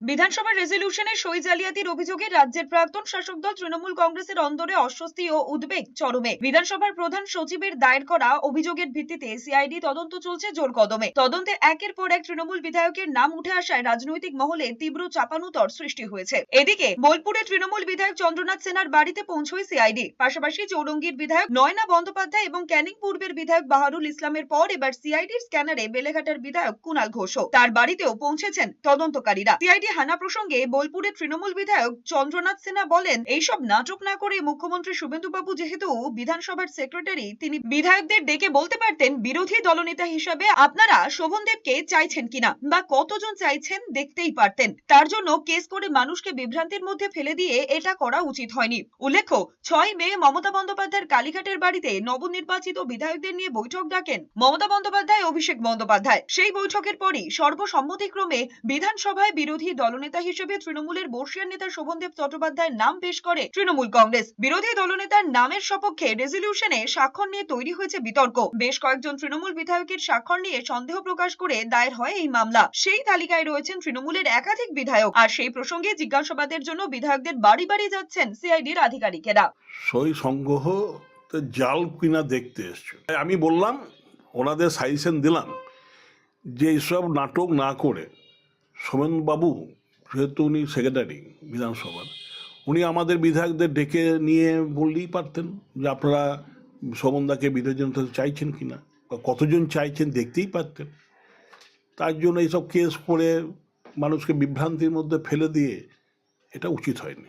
বিধানসভার রেজলিউশনে সই জালিয়াতির অভিযোগে রাজ্যের প্রাক্তন শাসক দল তৃণমূল কংগ্রেসের অন্দরে অস্বস্তি ও উদ্বেগ চরমে। বিধানসভার প্রধান সচিবের দায়ের করা অভিযোগের ভিত্তিতে সিআইডি তদন্ত চলছে জোর কদমে। তদন্তে একের পর এক তৃণমূল বিধায়কের নাম উঠে আসায় রাজনৈতিক মহলে তীব্র চাপানুতর সৃষ্টি হয়েছে। এদিকে বোলপুরে তৃণমূল বিধায়ক চন্দ্রনাথ সেনার বাড়িতে পৌঁছয় সিআইডি। পাশাপাশি চৌরঙ্গীর বিধায়ক নয়না বন্দ্যোপাধ্যায় এবং ক্যানিং পূর্বের বিধায়ক বাহারুল ইসলামের পর এবার সিআইডির স্ক্যানারে বেলেঘাটার বিধায়ক কুণাল ঘোষও তার বাড়িতেও পৌঁছেছেন তদন্তকারীরা। সিআইডি হানা প্রসঙ্গে বোলপুরের তৃণমূল বিধায়ক চন্দ্রনাথ সেনা বলেন, এইসব নাটক না করে মুখ্যমন্ত্রী শুভেন্দু বাবু যেহেতু বিধানসভার সেক্রেটারি, তিনি বিধায়কদের ডেকে বলতে পারতেন বিরোধী দলনেতা হিসাবে আপনারা শোভনদেবকে চাইছেন কিনা বা কতজন চাইছেন দেখতেই পারতেন। তার জন্য কেস করে মানুষকে বিভ্রান্তির মধ্যে ফেলে দিয়ে এটা করা উচিত হয়নি। উল্লেখ্য, 6 মে মমতা বন্দ্যোপাধ্যায়ের কালীঘাটের বাড়িতে নবনির্বাচিত বিধায়কদের নিয়ে বৈঠক ডাকেন মমতা বন্দ্যোপাধ্যায়, অভিষেক বন্দ্যোপাধ্যায়। সেই বৈঠকের পরই সর্বসম্মতিক্রমে বিধানসভায় বিরোধী দলনেতা হিসেবে তৃণমূলের বর্ষিয়ান নেতা শোভনদেব চট্টোপাধ্যায়ের নাম পেশ করে তৃণমূল কংগ্রেস। বিরোধী দলনেতার নামের সপক্ষে রেজলিউশনে স্বাক্ষর নিয়ে তৈরি হয়েছে বিতর্ক। বেশ কয়েকজন তৃণমূল বিধায়কের স্বাক্ষর নিয়ে সন্দেহ প্রকাশ করে দায়ের হয় এই মামলা। সেই তালিকায় রয়েছেন তৃণমূলের একাধিক বিধায়ক। আর সেই প্রসঙ্গে জিজ্ঞাসাবাদের জন্য বিধায়কদের বাড়ি বাড়ি যাচ্ছেন সিআইডির আধিকারিকেরা। সই সংগ্রহ জাল কিনা দেখতে এসছে। আমি বললাম, ওনাদের সাজেশন দিলাম যে এইসব নাটক না করে সোমেনবাবু, যেহেতু উনি সেক্রেটারি বিধানসভার, উনি আমাদের বিধায়কদের ডেকে নিয়ে বললেই পারতেন যে আপনারা শোভনদাকে বিধায়ক চাইছেন কিনা বা কতজন চাইছেন দেখতেই পারতেন। তার জন্য এইসব কেস করে মানুষকে বিভ্রান্তির মধ্যে ফেলে দিয়ে এটা উচিত হয়নি।